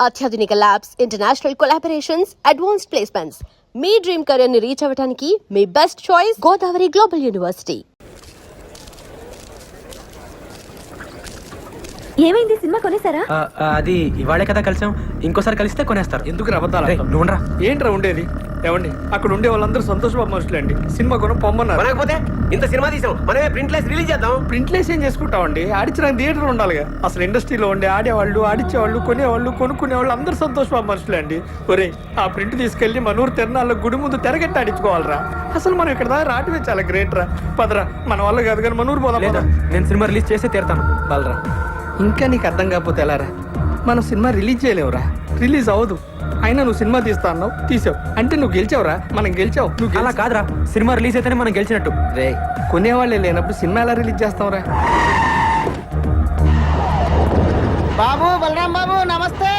అత్యాధునిక labs, international collaborations, advanced placements. మీ dream career ని రీచ్ అవ్వడానికి మీ best choice Godavari global university. ఏమైంది? సినిమా కొనేసారా? అది ఇవాళే కదా కలిసాం, ఇంకోసారి కలిస్తే కొనేస్తారు. ఎందుకు రవ్వతారా? నువ్వురా. ఏంట్రా ఉండేది? ఏమండి, అక్కడ ఉండే వాళ్ళందరూ సంతోషబాబు మనుషులండి. సినిమా కొనం పొమ్మన్నారు. కొనకపోతే ఇంత సినిమా తీసాం, మనమే ప్రింట్లెస్ రిలీజ్ చేద్దాం. ప్రింట్లేస్ ఏం చేసుకుంటామండి? ఆడించడానికి థియేటర్ ఉండాలిగా. అసలు ఇండస్ట్రీలో ఉండే ఆడేవాళ్ళు, ఆడిచ్చేవాళ్ళు, కొనేవాళ్ళు, కొనుక్కునేవాళ్ళు అందరూ సంతోషబాబు మనుషులే అండి. ఒరే, ఆ ప్రింట్ తీసుకెళ్లి మనూరు తిరణాల్లో గుడి ముందు తెరగట్టి ఆడించుకోవాలరా. అసలు మనం ఇక్కడ దాకా రావటమే చాలా గ్రేట్ రా. పదరా, మన వల్ల కాదు కానీ మనూరు పోదాం. లేదా నేను సినిమా రిలీజ్ చేసి తీరుతాను. బలరా, ఇంకా నీకు అర్థం కాకపోతే ఎలారా? మనం సినిమా రిలీజ్ చేయలేవురా, రిలీజ్ అవ్వదు. అయినా నువ్వు సినిమా తీస్తా అన్నావు, తీసావు అంటే నువ్వు గెలిచావురా. మనం గెలిచావు. నువ్వు అలా కాదురా, సినిమా రిలీజ్ అయితేనే మనం గెలిచినట్టు. రే, కొనేవాళ్ళే లేనప్పుడు సినిమా ఎలా రిలీజ్ చేస్తావురా? బాబు, బలరాం బాబు, నమస్తే.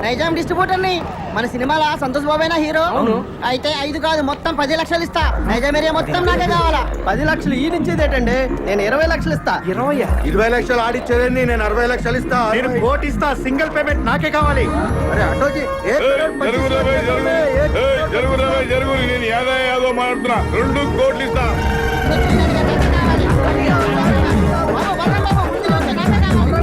నైజాం డిస్ట్రిబ్యూటర్ ని. మన సినిమాలో సంతోష్ బాబేనా హీరో? అవును. అయితే 5 కాదు, మొత్తం 10 లక్షలు ఇస్తా. నైజాం ఏరియా మొత్తం నాకే కావాలా. 10 లక్షలు ఈ నుంచేదేటండి? నేను 20 లక్షలు ఇస్తా. 20 లక్షలు ఆడిచ్చేదండి, నేను 60 లక్షలు ఇస్తా. నేను కోటి ఇస్తా. సింగిల్ పేమెంట్ నాకే కావాలి. అరే ఆటోజీ, జరుగు నేను యాదో మాట్లాడుతున్నా. 2 కోట్లు ఇస్తా. బాబు, బలరాం బాబు, ముందు వచ్చే నాకే కావాలి.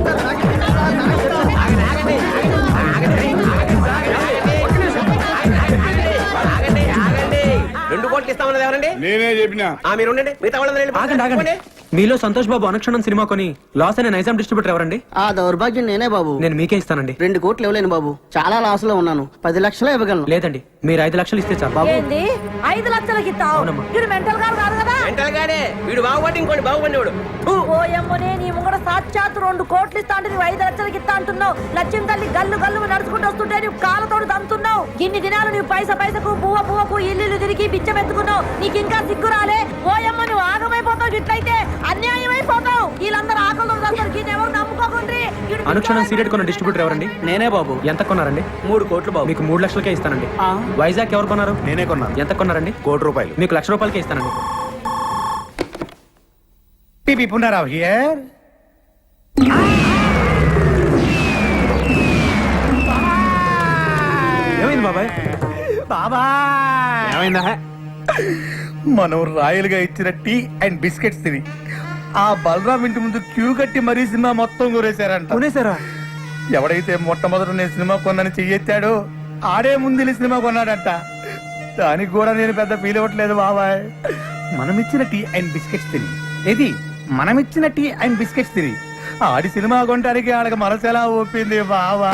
2 కోట్లు ఇస్తామన్నది ఎవరండి? నేనే చెప్పినా. మీరు ఉండండి, మిగతా వాళ్ళందరూ ఆగండి ఆగండి. మీలో సంతోష్ బాబు అనుక్షణం సినిమా కొని లాస్ అయిన నైజాం డిస్ట్రిబ్యూటర్ ఎవరండి? ఆ దౌర్భాగ్యం నేనే బాబు. నేను మీకే ఇస్తానండి. 2 కోట్లు ఇవ్వలేను బాబు, చాలా లాస్ లో ఉన్నాను. 10 లక్షలే ఇవ్వగలను. లేదండి, మీరు 5 లక్షలు ఇస్తే చాలు. ఏంది 5 లక్షలకి ఇస్తావు? అవునమ్మా. వీడు మెంటల్ గారు కాదు కదా? మెంటల్ గాడే. వీడు బాగుపడి ఇంకోటి బాగుపడినవాడు. ఓయమ్మనే, నీ ముంగడ సాక్షాత్ 2 కోట్లు ఇస్తా అంటే నువ్వు 5 లక్షలకి ఇస్తా అంటున్నావు. లక్ష్యం తల్లి గల్లు గల్లు నడుచుకుంటూ వస్తుంటే నువ్వు కాళ్ళతోడు దంతున్నావు. ఇన్ని దినాలు నువ్వు పైసకు పువ్వకు ఇల్లు తిరిగి బిచ్చం ఎత్తుకున్నావు. నీకు ఇంకా సిగ్గు రాలే? ఓయమ్మ, నువ్వు ఆగమైపోతావు. ఇట్లయితే అన్యాయం అయిపోతావు. వీళ్ళందరూ ఆకలి ఎవరు నమ్ముకోకుండ్రి. అనుక్షణం సీరియట్ కొన్న డిస్ట్రిబ్యూటర్ ఎవరండి? నేనే బాబు. ఎంత కొన్నారండి? 3 కోట్లు బాబు. మీకు 3 లక్షలకే ఇస్తానండి. వైజాగ్ ఎవరు కొన్నారు? నేనే కొన్నాను. ఎంత కొన్నారండి? ₹1,00,00,000. మీకు ₹1,00,000 ఇస్తానండి. పిపి పునరావ్ హియర్. ఏమైంది బాబాయ్? ఏమైందా? మనం రాయలుగా ఇచ్చిన టీ అండ్ బిస్కెట్స్ తిని ఆ బలరాం ఇంటి ముందు క్యూ కట్టి మరీ సినిమా మొత్తం కొనేశారంట. కొనేసారా? ఎవడైతే మొట్టమొదటి నేను సినిమా కొన్నాను చెయ్యెత్తాడో ఆడే ముందు సినిమా కొన్నాడంట. దానికి కూడా నేను పెద్ద ఫీల్ అవ్వట్లేదు బాబాయ్. మనమిచ్చిన టీ అండ్ బిస్కెట్స్ తిని మనమిచ్చిన టీ అండ్ బిస్కెట్స్ తిని ఆడి సినిమా కొనడానికి ఆడకి మనసు ఎలా ఒప్పింది బాబా.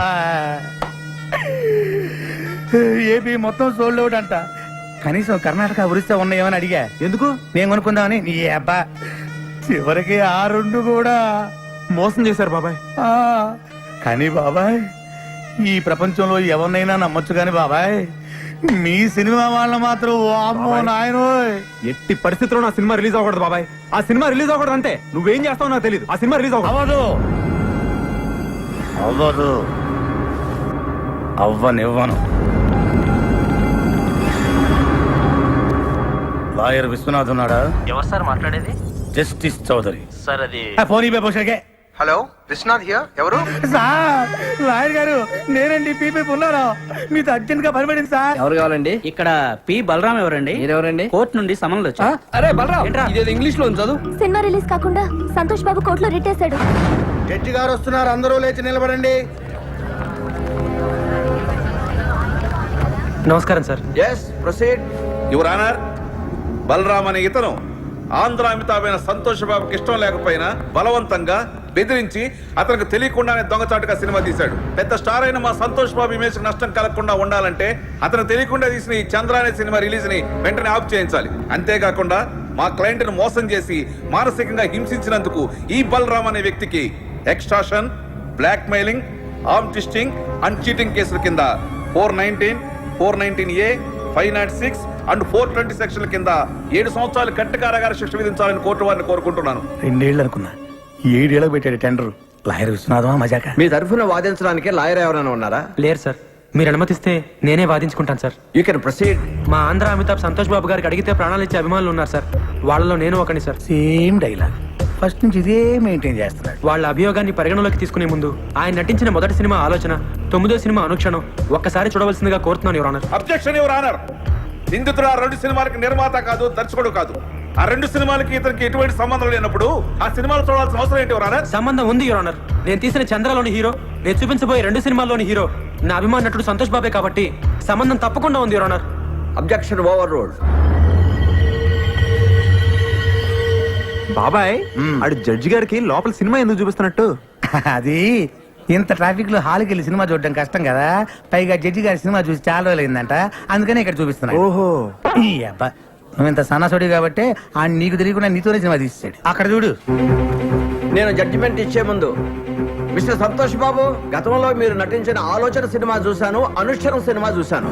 ఏపీ మొత్తం సోల్డ్ అవుట్ అంట. కనీసం కర్ణాటక ఒరిస్సా ఉన్నాయేమని అడిగా. ఎందుకు? నేను కొనుక్కుందామని. నీ అబ్బా, చివరికి ఆ 2 కూడా మోసం చేశారు బాబాయ్. కానీ బాబాయ్, ఈ ప్రపంచంలో ఎవరినైనా నమ్మొచ్చు కానీ బాబాయ్, మీ సినిమా వాళ్ళ మాత్రం వామ్మో నాయనోయ్. ఎట్టి పరిస్థితుల్లో నా సినిమా రిలీజ్ అవ్వకూడదు బాబాయ్. ఆ సినిమా రిలీజ్ అవ్వకూడదు అంతే. నువ్వేం చేస్తావు నాకు తెలియదు. ఆ సినిమా రిలీజ్ అవ్వదు, అవ్వదు, అవ్వనివ్వను. లాయర్ విశ్వనాథ్ ఉన్నాడా? ఎవరు సార్ మాట్లాడేది? జస్టిస్ చౌదరి సార్ అది ఫోన్ ఇవ్వకే. Hello, Vishwanath here. ఎవరు? సార్, లాయర్ గారు నేనండి. పీపీ ఉన్నారా? మీతో అర్జెంట్ గా పనిపడింది సార్. ఎవరు కావాలండి? ఇక్కడ పి బలరాం ఎవరండి? మీరెవరండి? కోర్టు నుండి సమన్లు వచ్చా. అరే బలరాం, ఇదేదో ఇంగ్లీష్ లో చదువు. సినిమా రిలీజ్ కాకుండా సంతోష్ బాబు కోర్టులో రిట్టేశాడు. జడ్జి గారు వస్తున్నారు, అందరూ లేచి నిలబడండి. నమస్కారం sir. Yes, proceed your honour. Balaram అనే ఇతను ఆంధ్ర అమితాబైన సంతోష్ బాబుకి ఇష్టం లేకపోయినా బలవంతంగా బెదిరించి అతనికి తెలియకుండానే దొంగచాటుగా సినిమా తీశాడు. పెద్ద స్టార్ అయిన మా సంతోష్ బాబు ఇమేజ్ నష్టం కలగకుండా ఉండాలంటే అతను తెలియకుండా తీసిన ఈ చంద్ర అనే సినిమా రిలీజ్ ని వెంటనే ఆఫ్ చేయించాలి. అంతేకాకుండా మా క్లయింట్ ను మోసం చేసి మానసికంగా హింసించినందుకు ఈ బలరాం అనే వ్యక్తికి extortion, blackmailing, arm twisting and cheating కేసుల కింద 419, 419A, 506 అండ్ 420 సెక్షన్ల కింద 7 సంవత్సరాలు కఠిన కారాగార శిక్ష విధించాలని కోర్టు వారిని కోరుకుంటున్నాను. 2 ఏళ్ళు అనుకున్నా, 7 ఏళ్ళకి పెట్టాడు టెండర్. లాయర్ విశ్వనాథమా మజాక? మీ తరఫున వాదించడానికి లాయర్ ఎవరైనా ఉన్నారా? లేరు సార్. మీరు అనుమతిస్తే నేనే వాదించుకుంటాను సార్. You can proceed. మా ఆంధ్ర అమితాబ్ సంతోష్ బాబు గారికి అడిగితే ప్రాణాలు ఇచ్చే అభిమానులు ఉన్నారు సార్. వాళ్ళలో నేను ఒకని సార్. Same dialogue. ఫస్ట్ నుంచి ఇదే మెయింటైన్ చేస్తున్నాడు. వాళ్ళ అభియోగాన్ని పరిగణలోకి తీసుకునే ముందు ఆయన నటించిన మొదటి సినిమా ఆలోచన, 9వ సినిమా అనుక్షణం ఒక్కసారి చూడవలసిందిగా కోరుతున్నాను your honour. Objection your honour. నిందితుడు ఆ 2 సినిమాలకి నిర్మాత కాదు, దర్శకుడు కాదు. ఆ 2 సినిమాలకి ఇతనికి ఎటువంటి సంబంధం లేనప్పుడు ఆ సినిమాలు చూడాల్సిన అవసరం ఏంటి యువర్ ఆనర్? సంబంధం ఉంది యువర్ ఆనర్. నేను తీసిన చంద్రలోని హీరో, నేను చూపించబోయే 2 సినిమాల్లోని హీరో నా అభిమాన నటుడు సంతోష్ బాబే కాబట్టి సంబంధం తప్పకుండా ఉంది your honour. Objection over ruled. బాబాయ్ ఆడు జడ్జి గారికి లోపల సినిమా ఎందుకు చూపిస్తున్నట్టు? అది ఇంత ట్రాఫిక్ లో హాల్కి వెళ్ళి సినిమా చూడడం కష్టం కదా, పైగా జడ్జి గారి సినిమా చూసి చాలా రోజులు అయిందంట, అందుకనే ఇక్కడ చూపిస్తున్నా. ఓహో, ఈ అబ్బా నువ్వు ఇంత సన్నసోడి కాబట్టి ఆ నీకు తెలియకుండా నీతోనే సినిమా తీసాడు. అక్కడ చూడు. నేను జడ్జిమెంట్ ఇచ్చే ముందు మిస్టర్ సంతోష్ బాబు, గతంలో మీరు నటించిన ఆలోచన సినిమా చూశాను, అనుష్ఠరం సినిమా చూశాను.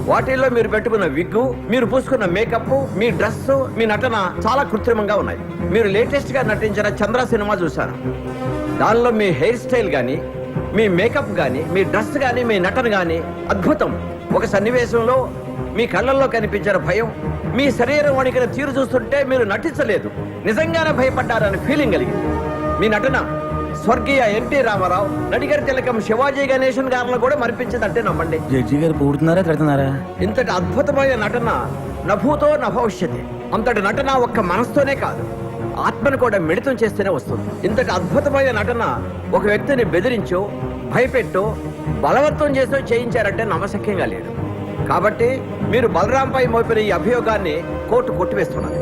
వాటిల్లో మీరు పెట్టుకున్న విగ్గు, మీరు పూసుకున్న మేకప్, మీ డ్రెస్, మీ నటన చాలా కృత్రిమంగా ఉన్నాయి. మీరు లేటెస్ట్ గా నటించిన చంద్ర సినిమా చూశాను. దానిలో మీ హెయిర్ స్టైల్ గానీ, మీ మేకప్ గానీ, మీ డ్రెస్ గానీ, మీ నటన గానీ అద్భుతం. ఒక సన్నివేశంలో మీ కళ్ళల్లో కనిపించిన భయం, మీ శరీరం వణికిన తీరు చూస్తుంటే మీరు నటించలేదు, నిజంగానే భయపడ్డారని ఫీలింగ్ కలిగింది. మీ నటన స్వర్గీయ ఎన్టీ రామారావు, నడిగర్ తిలకం శివాజీ గణేశన్ గారిని కూడా మరిపించిందంటే నమ్మండి. జడ్జి గారు పూడుతున్నారా తిడుతున్నారా? ఇంతటి అద్భుతమైన నటన నభూతో నభవిష్యతి. అంతటి నటన ఒక్క మనసుతోనే కాదు, ఆత్మను కూడా మిళితం చేస్తేనే వస్తుంది. ఇంతటి అద్భుతమైన నటన ఒక వ్యక్తిని బెదిరించో, భయపెట్టో, బలవంతం చేసో చేయించారంటే నమ్మశక్యంగా లేదు. కాబట్టి మీరు బలరాంపై మోపిన ఈ అభియోగాన్ని కోర్టు కొట్టివేస్తున్నది.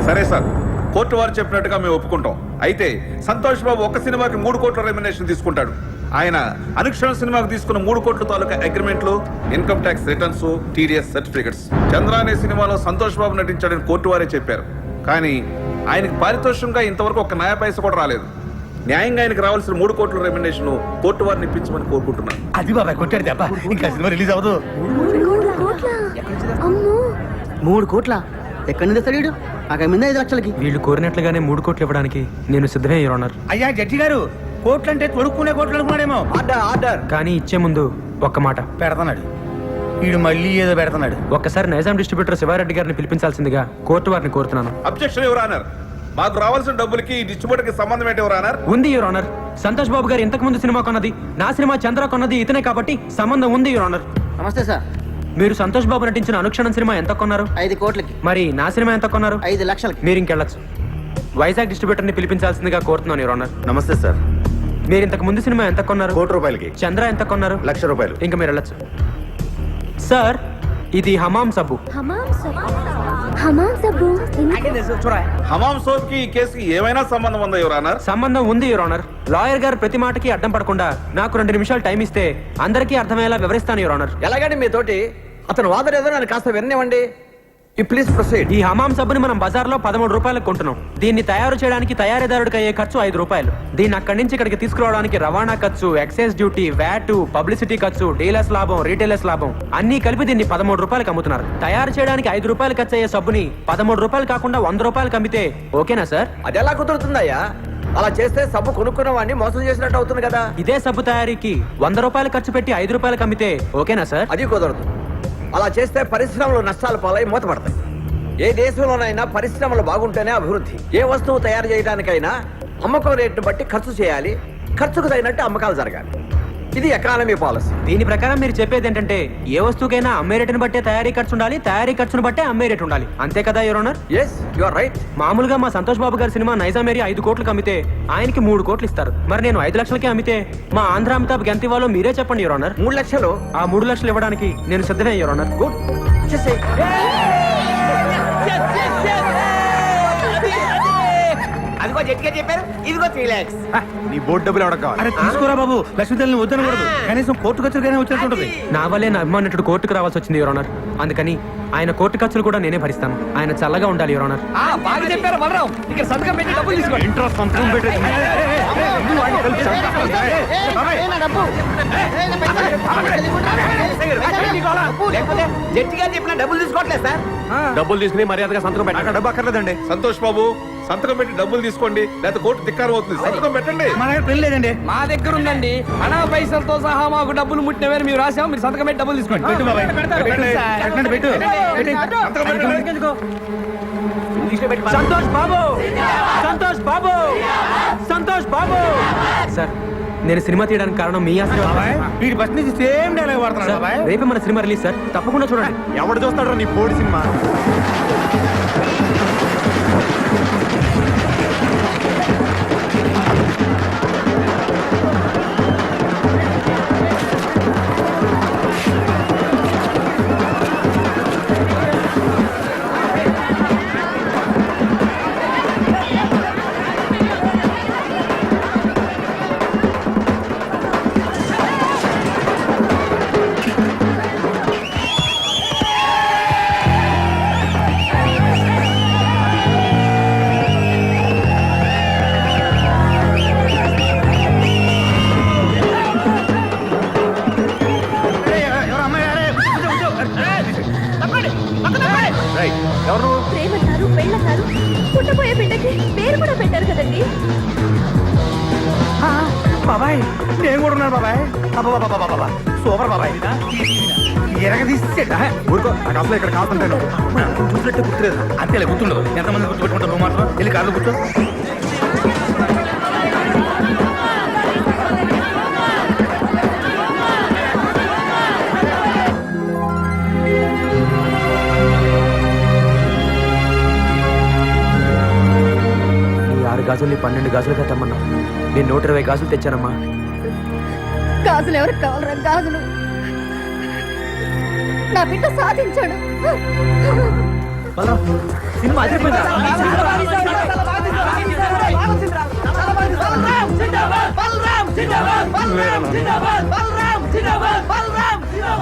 సరే సార్, కోర్టు వారు చెప్పినట్టుగా మేము ఒప్పుకుంటాం. అయితే సంతోష్ బాబు ఒక్క సినిమాకి 3 కోట్ల రెమ్యునరేషన్ తీసుకుంటాడు. ఆయన అనుక్షణ సినిమాకు తీసుకున్న 3 కోట్ల తాలూకా అగ్రిమెంట్లు, income tax returns, TDS certificates. Chandra అనే సినిమాలో సంతోష్ బాబు నటించాడని కోర్టు వారే చెప్పారు. కానీ ఆయనకి పారితోషికంగా ఇంతవరకు ఒక నయా పైస కూడా రాలేదు. న్యాయంగా ఆయనకు రావాల్సిన 3 కోట్ల రెమ్యునరేషన్ కోర్టు వారిని ఇప్పించమని కోరుకుంటున్నాను. అది బాబాయ్ కొట్టాడు దెబ్బ, ఇంకా సినిమా రిలీజ్ అవ్వదు. 3 కోట్ల ఎక్కడి నుంచి తెస్తాడు? నాకు మీద 5 లక్షలకి. వీళ్ళు కోరినట్లుగానే 3 కోట్లు ఇవ్వడానికి నేను సిద్ధమే యువర్ ఆనర్. అయ్యా జడ్జి గారు, కోట్లు అంటే తొడుక్కునే కోట్లు అనుకున్నాడేమో. Order order. కానీ ఇచ్చే ముందు ఒక్క మాట పెడతాడు వీడు, మళ్ళీ ఏదో పెడతాడు. ఒక్కసారి నైజాం డిస్ట్రిబ్యూటర్ శివారెడ్డి గారిని పిలిపించాల్సిందిగా కోర్టు వారిని కోరుతున్నాను. Objection your honour. మాకు రావాల్సిన డబ్బులకి ఈ డిస్ట్రిబ్యూటర్ కి సంబంధం ఏంటి యువర్ ఆనర్? ఉంది యువర్ ఆనర్. సంతోష్ బాబు గారు ఇంతకు ముందు సినిమా కొన్నది, నా సినిమా చంద్ర కొన్నది ఇతనే కాబట్టి సంబంధం ఉంది యువర్ ఆనర్. నమస్తే సార్. మీరు సంతోష్ బాబు నటించిన అనుక్షణం సినిమా ఎంత కొన్నారు? 5 కోట్లకి. మరి నా సినిమా ఎంత కొన్నారు? 5 లక్షలకి. మీరు ఇంకెళ్ళచ్చు. వైజాగ్ డిస్ట్రిబ్యూటర్ ని పిలిపించాల్సిందిగా కోరుతున్నాను యువర్ ఆనర్. నమస్తే సార్. మీరు ఇంతకు ముందు సినిమా ఎంత కొన్నారు? 1 కోటి రూపాయలకి. చంద్ర ఎంత కొన్నారు? 1,00,000 రూపాయలు. ఇంకా మీరు వెళ్ళచ్చు. సార్, ఇది హమామ్ సబ్బు. హమాం సోప్ కి ఈ కేసుకి ఏమైనా సంబంధం ఉందా యువర్ ఆనర్? సంబంధం ఉంది యువర్ ఆనర్. లాయర్ గారు ప్రతి మాటకి అడ్డం పడకుండా నాకు 2 నిమిషాలు టైం ఇస్తే అందరికీ అర్థమయ్యేలా వివరిస్తాను యువర్ ఆనర్. ఎలాగండి మీతోటి అతను వాదన ఏదో నన్ను కాస్త విననివ్వండి. You please proceed. ఈ హమాం సబ్బుని మనం బజార్లో 13 రూపాయలకు కొంటున్నాం. దీన్ని తయారు చేయడానికి తయారీదారుడికి అయ్యే ఖర్చు 5 రూపాయలు. దీన్ని అక్కడి నుంచి ఇక్కడికి తీసుకురావడానికి రవాణా ఖర్చు, ఎక్సైజ్ డ్యూటీ, వ్యాట్, పబ్లిసిటీ ఖర్చు, డీలర్స్ లాభం, రీటైలర్స్ లాభం అన్ని కలిపి దీన్ని 13 రూపాయలకు అమ్ముతున్నారు. తయారు చేయడానికి 5 రూపాయలు ఖర్చు అయ్యే సబ్బుని 13 రూపాయలు కాకుండా 100 రూపాయలకు అమ్మితే ఓకేనా సార్? అది ఎలా కుదురుతుందయ్యా? అలా చేస్తే సబ్బు కొనుక్కున్న వాడిని మోసం చేసినట్టు అవుతుంది కదా. ఇదే సబ్బు తయారీకి 100 రూపాయలు ఖర్చు పెట్టి 5 రూపాయలకు అమ్మితే ఓకేనా సార్? అది కుదరదు. అలా చేస్తే పరిశ్రమలు నష్టాల పాలై మూతపడతాయి. ఏ దేశంలోనైనా పరిశ్రమలు బాగుంటేనే అభివృద్ధి. ఏ వస్తువు తయారు చేయడానికైనా అమ్మకం రేటును బట్టి ఖర్చు చేయాలి, ఖర్చుకు తగినట్టు అమ్మకాలు జరగాలి. ఇది ఎకానమీ పాలసీ. దీని ప్రకారం మీరు చెప్పేది ఏంటంటే ఏ వస్తువుకైనా అమ్మే రేటును బట్టే తయారీ ఖర్చు ఉండాలి, తయారీ ఖర్చును బట్టే అమ్మే రేటు ఉండాలి, అంతే కదా your honour? Yes, you are right. మామూలుగా మా సంతోష్ బాబు గారి సినిమా నైజాం ఏరియా 5 కోట్లకు అమ్మితే ఆయనకి 3 కోట్లు ఇస్తారు. మరి నేను 5 లక్షలకి అమ్మితే మా ఆంధ్ర అమితాబ్ ఎంత ఇవ్వాలో మీరే చెప్పండి యువర్ ఆనర్. 3 లక్షలు. ఆ 3 లక్షలు ఇవ్వడానికి నేను సిద్ధమే యువర్ ఆనర్. గుడ్. అదిగో జడ్జిగా చెప్పారు, ఇదిగో 3 lakhs. నీ బోర్డు డబ్బులు ఎవడ కావాలి? అరే తీసుకోరా బాబు, లక్ష్మీదేవిని వద్దనకూడదు. కనీసం కోర్టు ఖర్చులకైనా వచ్చేస్తుంటది. నా వల్లే నా అభిమానుడు కోర్టుకు రావాల్సి వచ్చింది యువర్ ఆనర్. అందుకని ఆయన కోర్టు ఖర్చులు కూడా నేనే భరిస్తాను. ఆయన చల్లగా ఉండాలి యువర్ ఆనర్. బాగా చెప్పారు బలరాం. ఇక్కడ సంతకం పెట్టి డబ్బులు తీసుకోండి. ఇంట్రెస్ట్ సంతకం పెట్టేసి లేకపోతే జడ్జి గారు చెప్పిన డబ్బులు తీసుకోవట్లేదు సార్. డబ్బులు తీసుకుని మర్యాదగా సంతకం పెట్టండి. డబ్బు అక్కర్లేదండి. సంతోష్ బాబు సంతకం పెట్టి డబ్బులు తీసుకోండి, లేకపోతే కోర్టు ధిక్కారం అవుతుంది. సంతకం పెట్టండి. మా దగ్గర పెళ్లి లేదండి. మా దగ్గర ఉందండి. అనా పైసలతో సహా మాకు డబ్బులు ముట్టినవేరు మేము రాసాము. మీరు సంతకం పెట్టి డబ్బులు తీసుకోండి. పెట్టు బాబాయ్, పెట్టండి, పెట్టు. సంతకం పెట్టండి. సంతోష్ బాబు, సంతోష్ బాబు, సంతోష్ బాబు. సార్ నేను సినిమా తీయడానికి కారణం మీ ఆశీర్వాదం. బాబాయ్, వీడి ఫస్ట్ నుంచి సేమ్ డైలాగ్ వాడుతున్నాడు బాబాయ్. రేపే మన సినిమా రిలీజ్ సార్, తప్పకుండా చూడండి. ఎవడు చూస్తాడు నీ పోడి సినిమా? ప్రేమన్నారు పెళ్ళన్నారు పుట్టబోయే బిడ్డకి పేరు కూడా పెట్టారు కదండి. బాబాయ్ నేను కూడా ఉన్నాను బాబాయ్. అబ్బా సూపర్ బాబాయ్. ఎరగదీసాడు. ఊరుకో, నాకు అసలు ఇక్కడ కాకుంటాను. చూసినట్టే గుర్తులేదు. అంతేలే గుర్తుండదు. ఎంతమంది గుర్తుపెట్టుకుంటావు నువ్వు మాత్రం. వెళ్ళి కార్లు కూర్చో. ఈ 6 గాజుల్ని 12 గాజులుగా తెమ్మన్నా. నేను 120 గాజులు తెచ్చానమ్మా. గాజులు ఎవరికి కావాలరా గాజులు? నా బిడ్డ సాధించాడు. సినిమా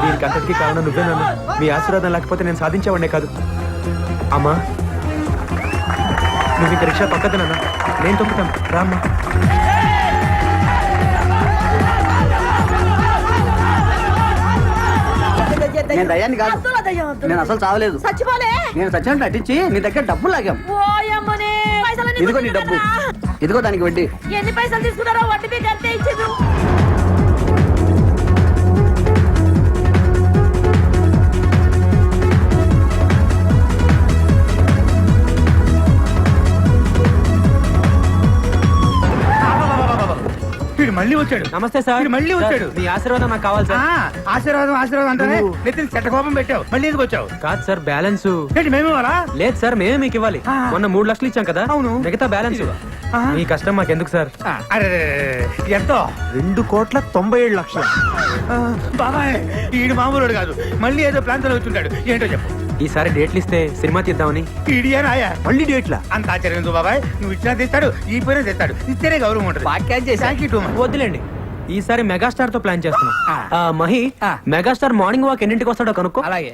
దీనికి అంతటికీ కారణం నువ్వేనన్నా. మీ ఆశీర్వాదం లేకపోతే నేను సాధించేవాడినే కాదు. అమ్మా నువ్వు ఇంక రిక్షా పక్కదనన్నా, నేను తొక్కుతాను రామ్మా. నేను దయ్యాన్ని కాదు. నేను అసలు చావలేదు. చచ్చిపోలే. నేను చచ్చినట్టు నటించి నీ దగ్గర డబ్బులు లాగాం. ఓయమ్మనే పైసలన్నీ ఇదిగో నీ డబ్బు. గుంజుకున్నారా? ఇదిగో దానికి వడ్డీ. ఎన్ని పైసలు తీసుకున్నారో వడ్డీ మీకు అంతే ఇచ్చిండ్రు. వీడు మళ్ళీ వచ్చాడు. నమస్తే సార్. వీడు మళ్ళీ వచ్చాడు. మీ ఆశీర్వాదం నాకు కావాలి ఆ, సార్. ఆశీర్వాదం ఆశీర్వాదం అంటానే నెత్తిన చెట్ట కోపం పెట్టావు. మళ్ళీ ఎందుకు వచ్చావు? కాదు సార్, బ్యాలెన్స్ ఏంటి మేము ఇవ్వాలా? లేదు సార్, మేమే మీకు ఇవ్వాలి. ఆ. మొన్న 3 లక్షలు ఇచ్చాం కదా, అవును. మిగతా బ్యాలెన్స్ ఆ. మీ కష్టం మాకెందుకు సార్. అరే ఎంతో? 2,97,00,000. బాబాయ్ ఈడు మామూలు కాదు. మళ్ళీ ఏదో ప్లాన్ తో వచ్చుంటాడు. ఏంటో చెప్పు. ఈసారి డేట్లు ఇస్తే సినిమా తీద్దామని. ఈడియా నాయా? మళ్ళీ డేట్లా? అంత ఆశ్చర్యం ఎందుకు బాబాయ్? నువ్వు ఇచ్చినా తెస్తాడు, ఈ పోయినా తెస్తాడు. ఇస్తేనే గౌరవం ఉంటుంది. Thank you too much. వద్దులేండి, ఈసారి మెగాస్టార్ తో ప్లాన్ చేస్తున్నాం. ఆ. మహి ఆ. మెగాస్టార్ మార్నింగ్ వాక్ ఎన్నింటికి వస్తాడో కనుక్కో. అలాగే